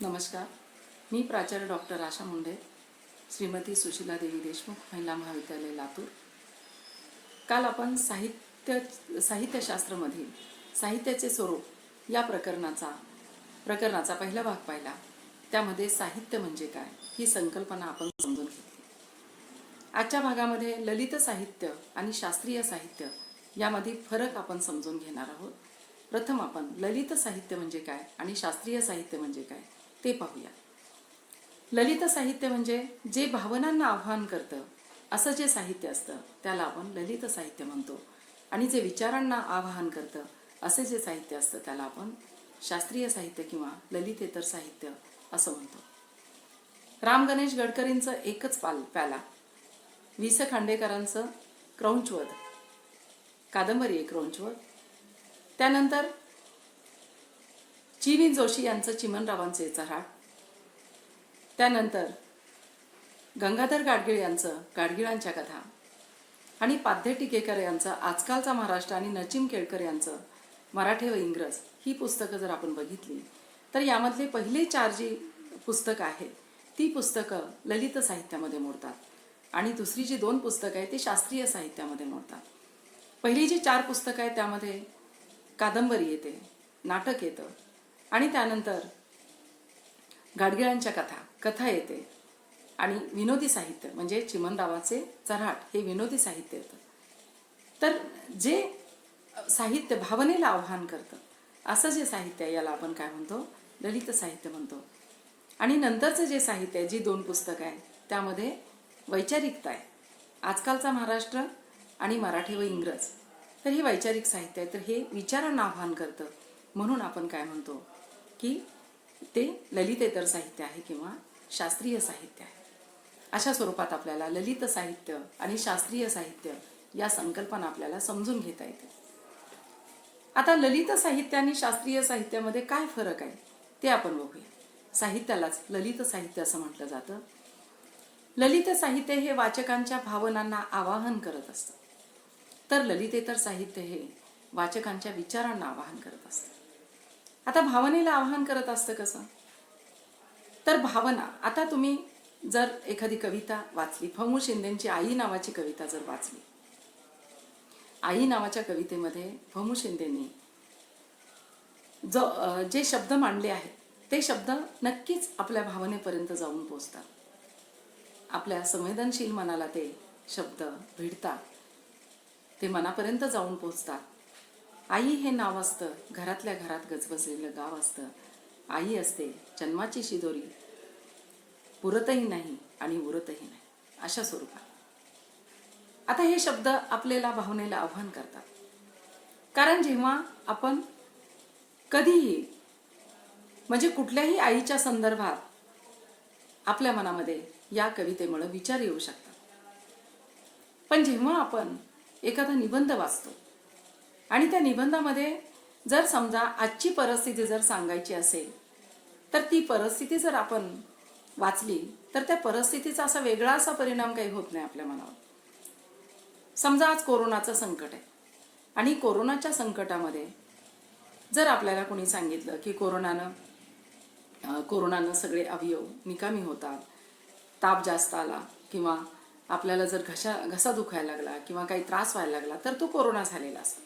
नमस्कार. मी प्राचार्य डॉक्टर आशा मुंडे, श्रीमती सुशीला देवी देशमुख महिला महाविद्यालय लातूर. काल आपण साहित्यशास्त्रामधील साहित्याचे स्वरूप या प्रकरणाचा पहिला भाग पाहिला. त्यामध्ये साहित्य म्हणजे काय ही संकल्पना आपण समजून घेतली. आजच्या भागामध्ये ललित साहित्य आणि शास्त्रीय साहित्य यामध्ये फरक आपण समजून घेणार आहोत. प्रथम आपण ललित साहित्य म्हणजे काय आणि शास्त्रीय साहित्य म्हणजे काय ते पाहूया. ललित साहित्य म्हणजे जे भावनांना आव्हान करतं असं जे साहित्य असतं त्याला आपण ललित साहित्य म्हणतो. आणि जे विचारांना आवाहन करतं असे जे साहित्य असतं त्याला आपण शास्त्रीय साहित्य किंवा ललितेतर साहित्य असं म्हणतो. राम गणेश गडकरींचं एकच प्याला, वि स खांडेकरांचं क्रौंचवध, कादंबरी आहे क्रौंचवध. त्यानंतर चि. जोशी यांचं चिमणरावांचे चऱ्हाड. त्यानंतर गंगाधर गाडगीळ यांचं गाडगिळांच्या कथा आणि पाध्ये टिकेकर यांचं आजकालचा महाराष्ट्र आणि नचिम केळकर यांचं मराठे व इंग्रज ही पुस्तकं जर आपण बघितली तर यामधले पहिले 4 जी पुस्तकं आहेत ती पुस्तकं ललित साहित्यामध्ये मोडतात आणि दुसरी जी 2 पुस्तकं आहेत ती शास्त्रीय साहित्यामध्ये मोडतात. पहिली जी 4 पुस्तकं आहेत त्यामध्ये कादंबरी येते, नाटक येतं आणि त्यानंतर गाडगिळांच्या कथा येते आणि विनोदी साहित्य म्हणजे चिमणरावाचे चऱ्हाड हे विनोदी साहित्य येतं. तर जे साहित्य भावनेला आव्हान करतं असं जे साहित्य आहे याला आपण काय म्हणतो, ललित साहित्य म्हणतो. आणि नंतरचं जे साहित्य आहे, जी 2 पुस्तकं आहे त्यामध्ये वैचारिकता आहे. आजकालचा महाराष्ट्र आणि मराठी व इंग्रज तर हे वैचारिक साहित्य आहे. तर हे विचारांना आव्हान करतं म्हणून आपण काय म्हणतो की ते ललितेतर साहित्य आहे किंवा शास्त्रीय साहित्य आहे. अशा स्वरूपात आपल्याला ललित साहित्य आणि शास्त्रीय साहित्य या संकल्पना आपल्याला समजून घेता येते. आता ललित साहित्य आणि शास्त्रीय साहित्यामध्ये काय फरक आहे ते आपण बघूया. साहित्यालाच ललित साहित्य असं म्हटलं जातं. ललित साहित्य हे वाचकांच्या भावनांना आवाहन करत असतं, तर ललितेतर साहित्य हे वाचकांच्या विचारांना आवाहन करत असतं. आता भावनेला आवाहन करत असतं कसं, तर भावना, आता तुम्ही जर एखादी कविता वाचली, फमू शिंदेंची आई नावाची कविता जर वाचली, आई नावाच्या कवितेमध्ये फमू शिंदेंनी जे शब्द मांडले आहेत ते शब्द नक्कीच आपल्या भावनेपर्यंत जाऊन पोहोचतात. आपल्या संवेदनशील मनाला ते शब्द भिडतात, ते मनापर्यंत जाऊन पोहोचतात. आई हे नाव असतं, घरातल्या घरात गजबजलेलं गाव असतं. आई असते जन्माची शिदोरी, पुरतही नाही आणि उरतही नाही, अशा स्वरूपात. आता हे शब्द आपल्याला भावनेला आव्हान करतात. कारण जेव्हा आपण कधीही म्हणजे कुठल्याही आईच्या संदर्भात आपल्या मनामध्ये या कवितेमुळे विचार येऊ शकतात. पण जेव्हा आपण एखादा निबंध वाचतो आणि त्या निबंधामध्ये जर समजा आजची परिस्थिती जर सांगायची असेल तर ती परिस्थिती जर आपण वाचली तर त्या परिस्थितीचा असा वेगळा असा परिणाम काही होत नाही आपल्या मनावर. समजा आज कोरोनाचं संकट आहे आणि कोरोनाच्या संकटामध्ये जर आपल्याला कोणी सांगितलं की कोरोनानं सगळे अवयव निकामी होतात, ताप जास्त आला किंवा आपल्याला जर घसा दुखायला लागला किंवा काही त्रास व्हायला लागला तर तो कोरोना झालेला असतो,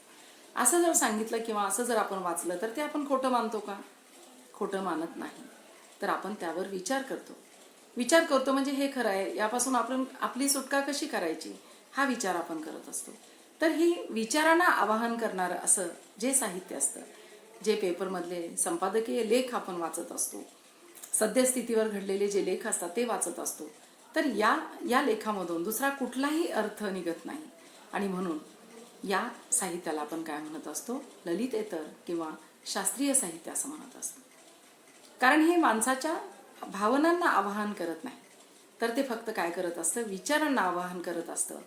असं जर सांगितलं किंवा असं जर आपण वाचलं तर ते आपण खोटं मानतो का? खोटं मानत नाही. तर आपण त्यावर विचार करतो म्हणजे हे खरं आहे, यापासून आपण आपली सुटका कशी करायची हा विचार आपण करत असतो. तर ही विचारांना आवाहन करणारं असं जे साहित्य असतं, जे पेपरमधले संपादकीय लेख आपण वाचत असतो, सद्यस्थितीवर घडलेले जे लेख असतात ते वाचत असतो, तर या लेखामधून दुसरा कुठलाही अर्थ निघत नाही. आणि म्हणून या साहित्याला आपण काय म्हणत असतो, ललितेतर किंवा शास्त्रीय साहित्य असं म्हणत असतो. कारण हे माणसाच्या भावनांना आवाहन करत नाही, तर ते फक्त काय करत असतं, विचारांना आवाहन करत असतं.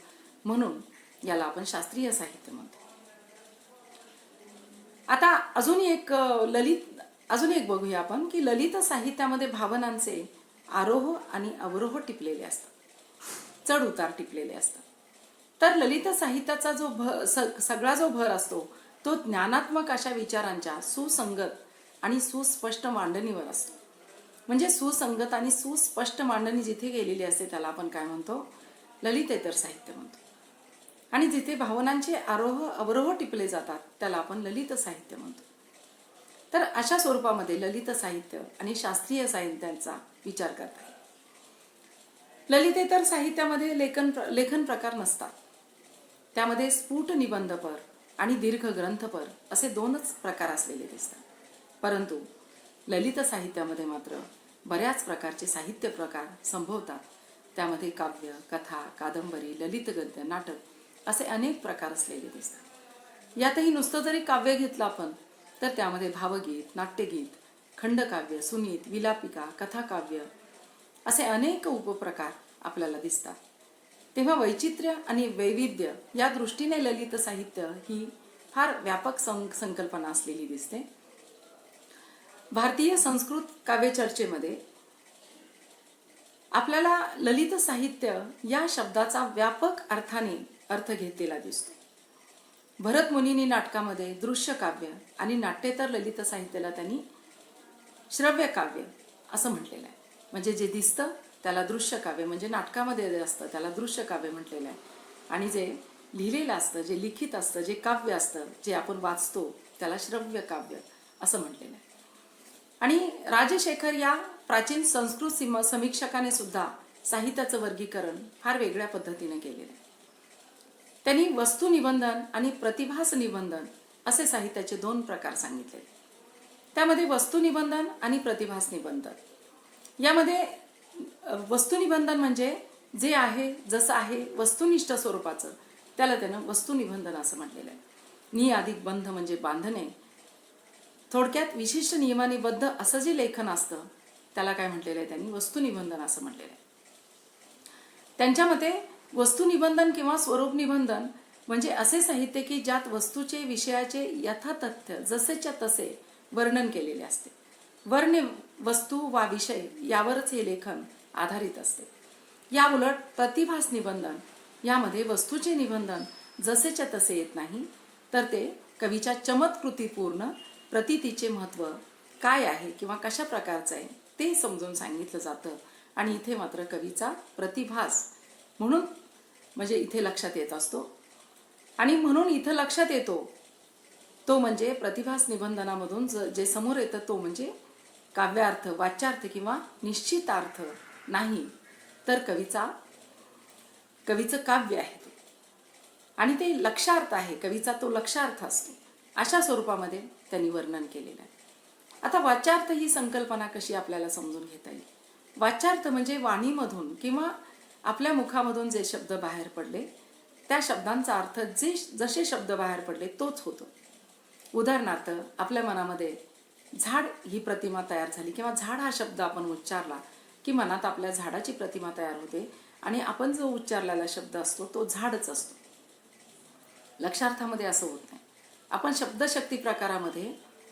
म्हणून याला आपण शास्त्रीय साहित्य म्हणतो. आता अजून एक बघूया आपण की ललित साहित्यामध्ये भावनांचे आरोह आणि अवरोह टिपलेले असतात, चढ उतार टिपलेले असतात. तर ललित साहित्याचा सगळा जो भर असतो तो ज्ञानात्मक अशा विचारांच्या सुसंगत आणि सुस्पष्ट मांडणीवर असतो. म्हणजे सुसंगत आणि सुस्पष्ट मांडणी जिथे गेलेली असते त्याला आपण काय म्हणतो, ललितेतर साहित्य म्हणतो. आणि जिथे भावनांचे आरोह अवरोह टिपले जातात त्याला आपण ललित साहित्य म्हणतो. तर अशा स्वरूपामध्ये ललित साहित्य आणि शास्त्रीय साहित्यांचा विचार करता येईल. ललितेतर साहित्यामध्ये लेखन प्रकार नसतात. त्यामध्ये स्फुट निबंधपर आणि दीर्घ ग्रंथपर असे दोनच प्रकार असलेले दिसतात. परंतु ललित साहित्यामध्ये मात्र बऱ्याच प्रकारचे साहित्य प्रकार संभवतात. त्यामध्ये काव्य, कथा, कादंबरी, ललित गद्य, नाटक असे अनेक प्रकार असलेले दिसतात. यातही नुसतं जरी काव्य घेतलं आपण तर त्यामध्ये भावगीत, नाट्यगीत, खंडकाव्य, सुनीत, विलापिका, कथाकाव्य असे अनेक उपप्रकार आपल्याला दिसतात. तेव्हा वैचित्र्य आणि वैविध्य या दृष्टीने ललित साहित्य ही फार व्यापक संकल्पना असलेली दिसते. भारतीय संस्कृत काव्यचर्चेमध्ये आपल्याला ललित साहित्य या शब्दाचा व्यापक अर्थाने अर्थ घेतलेला दिसतो. भरत मुनींनी नाटकामध्ये दृश्य काव्य आणि नाट्येतर ललित साहित्याला त्यांनी श्रव्य काव्य असं म्हटलेलं आहे. म्हणजे जे दिसतं त्याला दृश्य काव्य, म्हणजे नाटकामध्ये जे असतं त्याला दृश्य काव्य म्हटलेलं आहे. आणि जे लिहिलेलं असतं, जे लिखित असतं, जे काव्य असतं, जे आपण वाचतो त्याला श्रव्य काव्य असं म्हटलेलं आहे. आणि राजशेखर या प्राचीन संस्कृत समीक्षकाने सुद्धा साहित्याचं वर्गीकरण फार वेगळ्या पद्धतीने केलेलं आहे. त्यांनी वस्तुनिबंधन आणि प्रतिभास निबंधन असे साहित्याचे दोन प्रकार सांगितले. त्यामध्ये वस्तुनिबंधन आणि प्रतिभास निबंधन यामध्ये वस्तुनिबंधन म्हणजे जे आहे जसं आहे वस्तुनिष्ठ स्वरूपाचं त्याला त्यानं वस्तुनिबंधन असं म्हटलेलं आहे. नि अधिक बंध म्हणजे बांधणे, थोडक्यात विशिष्ट नियमाने बद्ध असं जे लेखन असतं त्याला काय म्हटलेलं आहे त्यांनी वस्तुनिबंधन असं म्हटलेलं आहे. त्यांच्या मते वस्तुनिबंधन किंवा स्वरूप निबंधन म्हणजे असे साहित्य की ज्यात वस्तूचे विषयाचे यथातथ्य जसेच्या तसे वर्णन केलेले असते. वर्ण्य वस्तू वा विषय यावरच हे लेखन आधारित असते. या उलट प्रतिभास निबंधन यामध्ये वस्तूचे निबंधन जसेच्या तसे येत नाही, तर ते कवीच्या चमत्कृतीपूर्ण प्रतीतीचे महत्त्व काय आहे किंवा कशा प्रकारचं आहे ते समजून सांगितलं जातं. आणि इथे मात्र कवीचा प्रतिभास म्हणून म्हणजे इथे लक्षात येत असतो. आणि म्हणून इथं लक्षात येतो तो म्हणजे प्रतिभास निबंधनामधून जे समोर येतं तो म्हणजे काव्यार्थ, वाच्यार्थ किंवा निश्चितार्थ नाही, तर कवीचं काव्य आहे ते आणि ते लक्षार्थ आहे. कवीचा तो लक्षार्थ असतो. अशा स्वरूपामध्ये त्यांनी वर्णन केलेलं आहे. आता वाच्यार्थ ही संकल्पना कशी आपल्याला समजून घेता येईल? वाच्यार्थ म्हणजे वाणीमधून किंवा आपल्या मुखामधून जे शब्द बाहेर पडले त्या शब्दांचा अर्थ जसे शब्द बाहेर पडले तोच होतो. उदाहरणार्थ आपल्या मनामध्ये झाड ही प्रतिमा तयार झाली किंवा झाड हा शब्द आपण उच्चारला की मनात आपल्या झाडाची प्रतिमा तयार होते आणि आपण जो उच्चारलेला शब्द असतो तो झाडच असतो. लक्षार्थामध्ये असं होत नाही. आपण शब्दशक्ती प्रकारामध्ये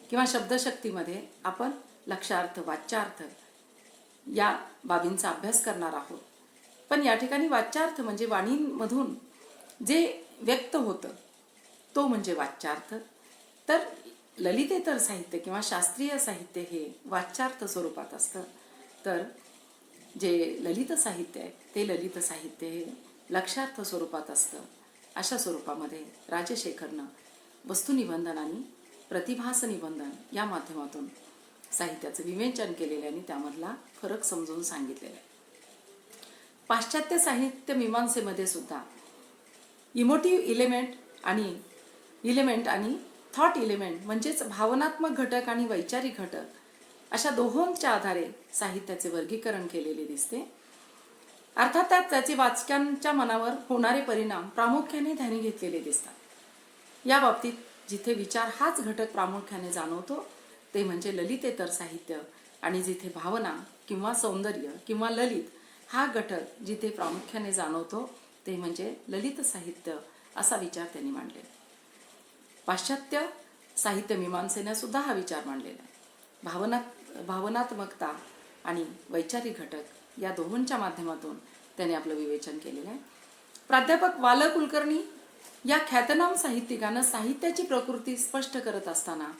किंवा शब्दशक्तीमध्ये आपण लक्षार्थ, वाच्यार्थ या बाबींचा अभ्यास करणार आहोत. पण या ठिकाणी वाच्यार्थ म्हणजे वाणीमधून जे व्यक्त होतं तो म्हणजे वाच्यार्थ. तर ललितेतर साहित्य किंवा शास्त्रीय साहित्य हे वाच्यार्थ स्वरूपात असतं, तर जे ललित साहित्य आहे ते ललित साहित्य हे लक्षार्थ स्वरूपात असतं. अशा स्वरूपामध्ये राजशेखरनं वस्तुनिबंधन आणि प्रतिभास निबंधन या माध्यमातून साहित्याचं विवेचन केलेलं आणि त्यामधला फरक समजून सांगितलेला आहे. पाश्चात्य साहित्य मीमांसेमध्ये सुद्धा इमोटिव्ह इलेमेंट आणि थॉट इलेमेंट म्हणजेच भावनात्मक घटक आणि वैचारिक घटक अशा दोहोंच्या आधारे साहित्याचे वर्गीकरण केलेले दिसते. अर्थात त्याचे वाचकांच्या मनावर होणारे परिणाम प्रामुख्याने ध्यानी घेतलेले दिसतात. या बाबतीत जिथे विचार हाच घटक प्रामुख्याने जाणवतो ते म्हणजे ललितेतर साहित्य आणि जिथे भावना किंवा सौंदर्य किंवा ललित हा घटक जिथे प्रामुख्याने जाणवतो ते म्हणजे ललित साहित्य असा विचार त्यांनी मांडलेला. पाश्चात्य साहित्य मीमांसेने सुद्धा हा विचार मांडलेला आहे. भावनात्मकता आणि वैचारिक घटक या दोहोंच्या माध्यमातून त्याने आपलं विवेचन केलेलं आहे. प्राध्यापक वाल कुलकर्णी या ख्यातनाम साहित्यिकानं साहित्याची प्रकृती स्पष्ट करत असताना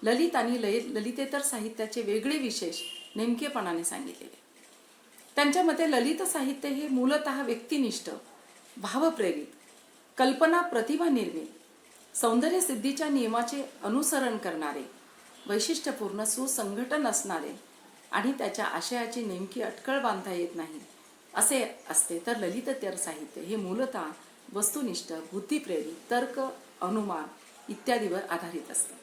ललित आणि ललितेतर साहित्याचे वेगळे विशेष नेमकेपणाने सांगितलेले. त्यांच्या मते ललित साहित्य हे मूलतः व्यक्तिनिष्ठ, भावप्रेरित, कल्पना प्रतिभा निर्मित, सौंदर्य सिद्धीच्या नियमाचे अनुसरण करणारे, वैशिष्ट्यपूर्ण सुसंघटन असणारे आणि त्याच्या आशयाची नेमकी अटकळ बांधता येत नाही असे असते. तर ललितेतर साहित्य हे मूलतः वस्तुनिष्ठ, बुद्धिप्रेरित, तर्क, अनुमान इत्यादीवर आधारित असते.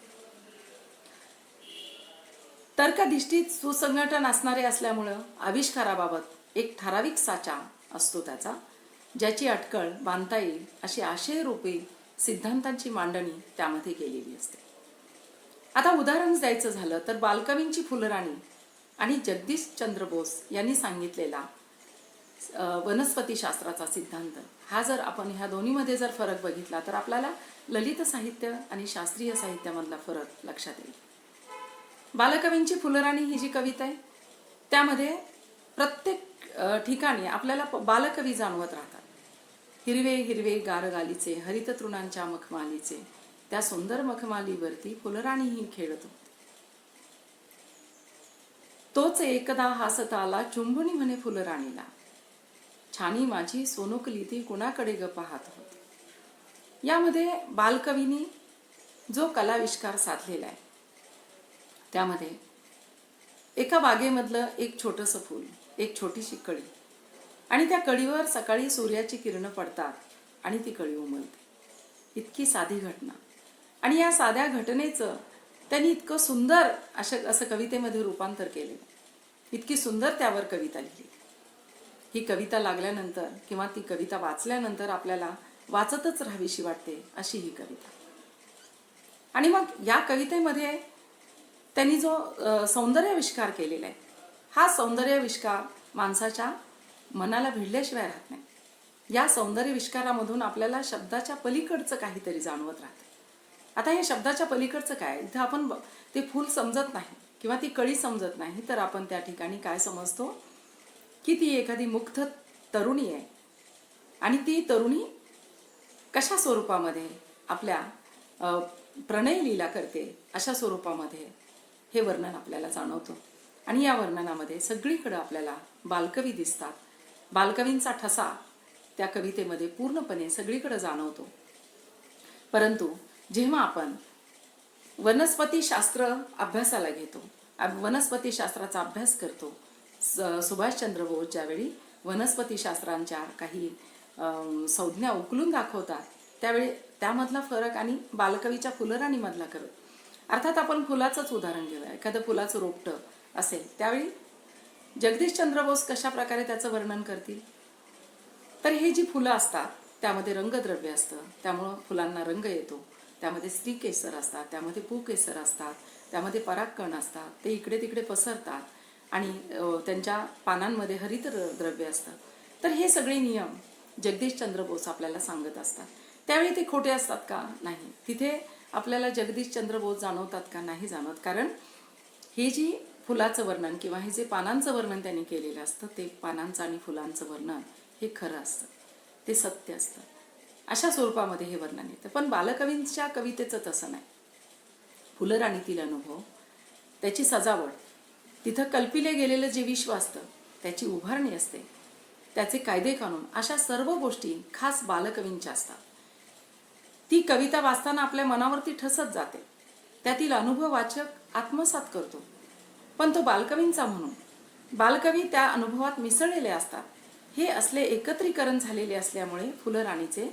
तर्कधिष्ठित सुसंघटन असणारे असल्यामुळं आविष्काराबाबत एक ठराविक साचा असतो त्याचा, ज्याची अटकळ बांधता येईल अशी आशयरूपी सिद्धांतांची मांडणी त्यामध्ये केलेली असते. आता उदाहरण द्यायचं झालं तर बालकवींची फुलराणी आणि जगदीशचंद्र बोस यांनी सांगितलेला वनस्पतीशास्त्राचा सिद्धांत हा जर आपण ह्या दोन्हीमध्ये जर फरक बघितला तर आपल्याला ललित साहित्य आणि शास्त्रीय साहित्यामधला फरक लक्षात येईल. बालकवींची फुलराणी ही जी कविता आहे त्यामध्ये प्रत्येक ठिकाणी आपल्याला बालकवी जाणवत राहतात. हिरवे हिरवे गारगालीचे हरित तृणांच्या मखमालीचे, त्या सुंदर मखमालीवरती फुलराणीही खेळत होती. तोच एकदा हासत आला चुंबुनी म्हणे फुलराणीला, छानी माझी सोनुकली ती कुणाकडे ग पाहत होती. यामध्ये बालकवींनी जो कलाविष्कार साधलेला आहे त्यामध्ये एका बागेमधलं एक छोटंसं फूल, एक छोटीशी कळी आणि त्या कळीवर सकाळी सूर्याची किरणं पडतात आणि ती कळी उमलते. इतकी साधी घटना आणि या साध्या घटनेचं त्यांनी इतकं सुंदर असं कवितेमध्ये रूपांतर केले. इतकी सुंदर त्यावर कविता लिहिली. ही कविता लागल्यानंतर किंवा ती कविता वाचल्यानंतर आपल्याला वाचतच राहावीशी वाटते अशी ही कविता. आणि मग या कवितेमध्ये त्यांनी जो सौंदर्याविष्कार केलेला आहे हा सौंदर्याविष्कार माणसाच्या मनाला भिडल्याशिवाय राहत नाही. या सौंदर्यविष्कारामधून आपल्याला शब्दाच्या पलीकडचं काहीतरी जाणवत राहतं. आता या शब्दाच्या पलीकडचं काय, इथं आपण ते फूल समजत नाही किंवा ती कळी समजत नाही तर आपण त्या ठिकाणी काय समजतो की ती एखादी मुग्ध तरुणी आहे आणि ती तरुणी कशा स्वरूपामध्ये आपल्या प्रणय लीला करते अशा स्वरूपामध्ये हे वर्णन आपल्याला जाणवतं. आणि या वर्णनामध्ये सगळीकडे आपल्याला बालकवी दिसतात. बालकवींचा ठसा त्या कवितेमध्ये पूर्णपणे सगळीकडे जाणवतो. परंतु जेव्हा आपण वनस्पतीशास्त्र अभ्यासाला घेतो, वनस्पतीशास्त्राचा अभ्यास करतो, सुभाषचंद्र बोस ज्यावेळी वनस्पतीशास्त्रांच्या काही संज्ञा उकलून दाखवतात त्यावेळी त्यामधला फरक आणि बालकवीच्या फुलराणीमधला फरक. अर्थात आपण फुलाचंच उदाहरण घेऊया. एखादं फुलाचं रोपटं असेल त्यावेळी जगदीशचंद्र बोस कशा प्रकारे त्याचं वर्णन करतील तर हे जी फुलं असतात त्यामध्ये रंगद्रव्य असतं, त्यामुळं फुलांना रंग येतो. त्यामध्ये स्त्रीकेसर असतात, त्यामध्ये पुकेसर असतात, त्यामध्ये परागकण असतात, ते इकडे तिकडे पसरतात आणि त्यांच्या पानांमध्ये हरित द्रव्य असतं. तर हे सगळे नियम जगदीशचंद्र बोस आपल्याला सांगत असतात. त्यावेळी ते खोटे असतात का? नाही. तिथे आपल्याला जगदीशचंद्र बोस जाणवतात का? नाही जाणवत. कारण हे जी फुलाचं वर्णन किंवा हे जे पानांचं वर्णन त्यांनी केलेलं असतं ते पानांचं आणि फुलांचं वर्णन हे खरं असतं, ते सत्य असतं. अशा स्वरूपामध्ये हे वर्णन येतं. पण बालकवींच्या कवितेचं तसं नाही. फुलराणीतील अनुभव, त्याची सजावट, तिथं कल्पिले गेलेलं जे विश्व असतं त्याची उभारणी असते, त्याचे कायदे कानून, अशा सर्व गोष्टी खास बालकवींच्या असतात. ती कविता वाचताना आपल्या मनावरती ठसत जाते, त्यातील अनुभव वाचक आत्मसात करतो. पण तो बालकवींचा म्हणून बालकवी त्या अनुभवात मिसळलेले असतात. हे असले एकत्रीकरण झालेले असल्यामुळे फुलराणीचे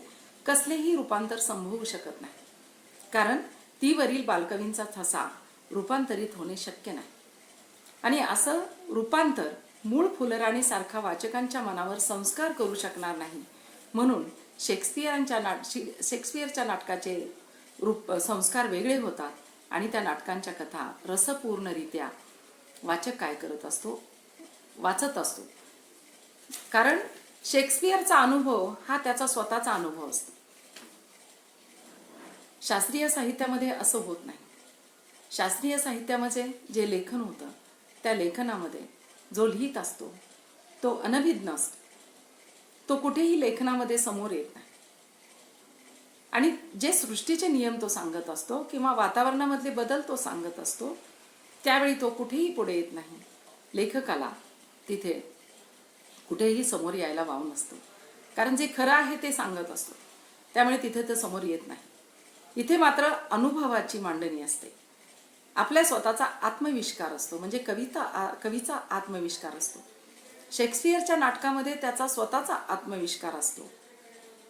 कसलेही रूपांतर संभवू शकत नाही. कारण तीवरील बालकवींचा ठसा रूपांतरित होणे शक्य नाही. आणि असं रूपांतर मूळ फुलराणीसारखा वाचकांच्या मनावर संस्कार करू शकणार नाही. म्हणून शेक्सपियरच्या नाटकाचे संस्कार वेगळे होतात आणि त्या नाटकांच्या कथा रसपूर्णरित्या वाचक काय करत असतो, वाचत असतो. कारण शेक्सपियरचा अनुभव हा त्याचा स्वतःचा अनुभव असतो. शास्त्रीय साहित्यामध्ये असं होत नाही. शास्त्रीय साहित्यामध्ये जे लेखन होतं त्या लेखनामध्ये जो लिहित असतो तो अनभिज्ञ असतो. तो कुठेही लेखनामध्ये समोर येत नाही. आणि जे सृष्टीचे नियम तो सांगत असतो किंवा वातावरणामधले बदल तो सांगत असतो त्यावेळी तो कुठेही पुढे येत नाही. लेखकाला तिथे कुठेही समोर यायला वाव नसतो, कारण जे खरं आहे ते सांगत असतो, त्यामुळे तिथे ते समोर येत नाही. इथे मात्र अनुभवाची मांडणी असते, आपल्या स्वतःचा आत्मविष्कार असतो, म्हणजे कवीचा आत्मविष्कार असतो. शेक्सपियरच्या नाटकामध्ये त्याचा स्वतःचा आत्मविष्कार असतो.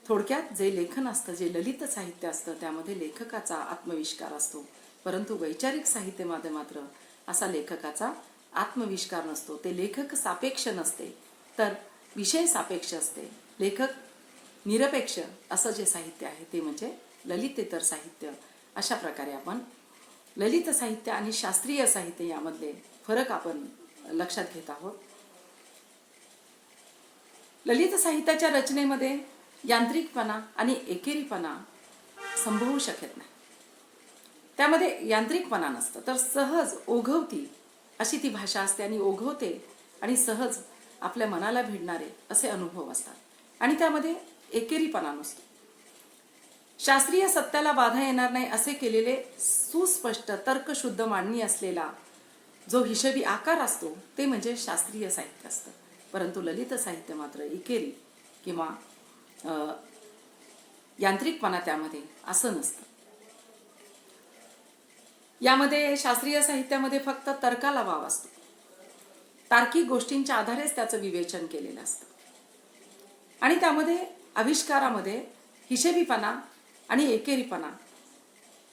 थोडक्यात जे लेखन असतं, जे ललित साहित्य असतं, त्यामध्ये लेखकाचा आत्मविष्कार असतो. परंतु वैचारिक साहित्यामध्ये मात्र असा लेखकाचा आत्मविष्कार नसतो. ते लेखक सापेक्ष नसते, तर विषय सापेक्ष असते. लेखक निरपेक्ष असं जे साहित्य आहे ते म्हणजे ललितेतर साहित्य. अशा प्रकारे आपण ललित साहित्य आणि शास्त्रीय साहित्य यामधले फरक आपण लक्षात घेत आहोत. ललित साहित्याच्या रचनेमध्ये यांत्रिकपणा आणि एकेरीपणा संभवू शकत नाही. त्यामध्ये यांत्रिकपणा नसतं, तर सहज ओघवती अशी ती भाषा असते आणि ओघवते आणि सहज आपल्या मनाला भिडणारे असे अनुभव असतात आणि त्यामध्ये एकेरीपणा नसतो. शास्त्रीय सत्याला बाधा येणार नाही असे केलेले सुस्पष्ट तर्कशुद्ध मांडणी असलेला जो हिशेबी आकार असतो ते म्हणजे शास्त्रीय साहित्य असतं. परंतु ललित साहित्य मात्र एकेरी किंवा यांत्रिकपणा त्यामध्ये असं नसतं. यामध्ये शास्त्रीय साहित्यामध्ये फक्त तर्काला वाव असतो. तार्किक गोष्टींच्या आधारेच त्याचं विवेचन केलेलं असतं आणि त्यामध्ये आविष्कारामध्ये हिशेबीपणा आणि एकेरीपणा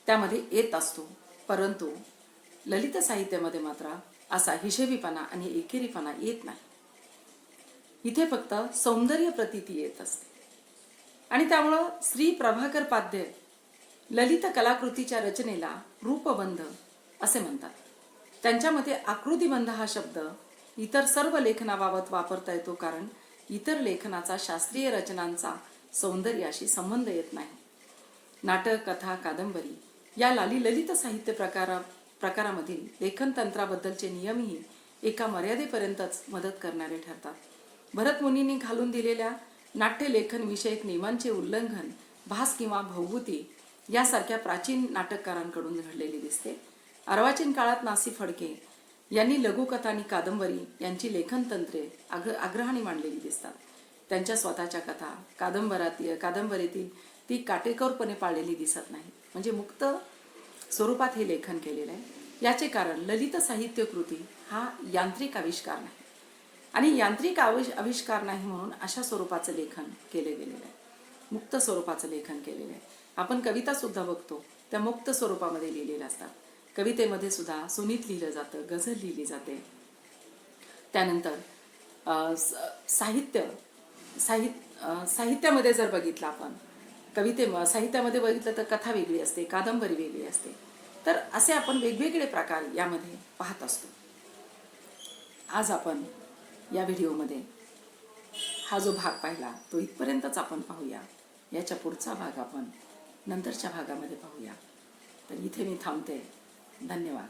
त्यामध्ये येत असतो. परंतु ललित साहित्यामध्ये मात्र असा हिशेबीपणा आणि एकेरीपणा येत नाही. इथे फक्त सौंदर्य प्रतीती येत असते आणि त्यामुळं श्री प्रभाकर पाध्ये ललित कलाकृतीच्या रचनेला रूपबंध असे म्हणतात. त्यांच्यामध्ये आकृतिबंध हा शब्द इतर सर्व लेखनाबाबत वापरता येतो, कारण इतर लेखनाचा शास्त्रीय रचनांचा सौंदर्याशी संबंध येत नाही. नाटक, कथा, कादंबरी या ललित साहित्य प्रकारामधील लेखन तंत्राबद्दलचे नियमही एका मर्यादेपर्यंतच मदत करणारे ठरतात. भरत मुनींनी घालून दिलेल्या नाट्यलेखन विषयक नियमांचे उल्लंघन भास किंवा भौभूती यासारख्या प्राचीन नाटककारांकडून घडलेले दिसते. अर्वाचीन काळात नासी फडके यांनी लघुकथा आणि कादंबरी यांची लेखन तंत्रे आग्रहाने मांडलेली दिसतात. त्यांच्या स्वतःच्या कथा कादंबरीतील ती काटेकोरपणे पाळलेली दिसत नाही, म्हणजे मुक्त स्वरूपात हे लेखन केलेलं आहे. याचे कारण ललित साहित्य कृती हा यांत्रिक आविष्कार नाही आणि यांत्रिक आविष्कार नाही म्हणून अशा स्वरूपाचं लेखन केले गेलेलं आहे, मुक्त स्वरूपाचं लेखन केलेलं आहे. आपण कविता सुद्धा बघतो, त्या मुक्त स्वरूपामध्ये लिहिलेल्या असतात. कवितेमध्ये सुद्धा सुनीत लिहिलं जातं, गझल लिहिली जाते. त्यानंतर साहित्यामध्ये जर बघितलं आपण, साहित्यामध्ये बघितलं तर कथा वेगळी असते, कादंबरी वेगळी असते. तर असे आपण वेगवेगळे प्रकार यामध्ये पाहत असतो. आज आपण या व्हिडिओमध्ये हा जो भाग पाहिला तो इथपर्यंतच आपण पाहूया. याच्या पुढचा भाग आपण नंतरच्या भागामध्ये पाहूया. तर इथे मी थांबते. धन्यवाद.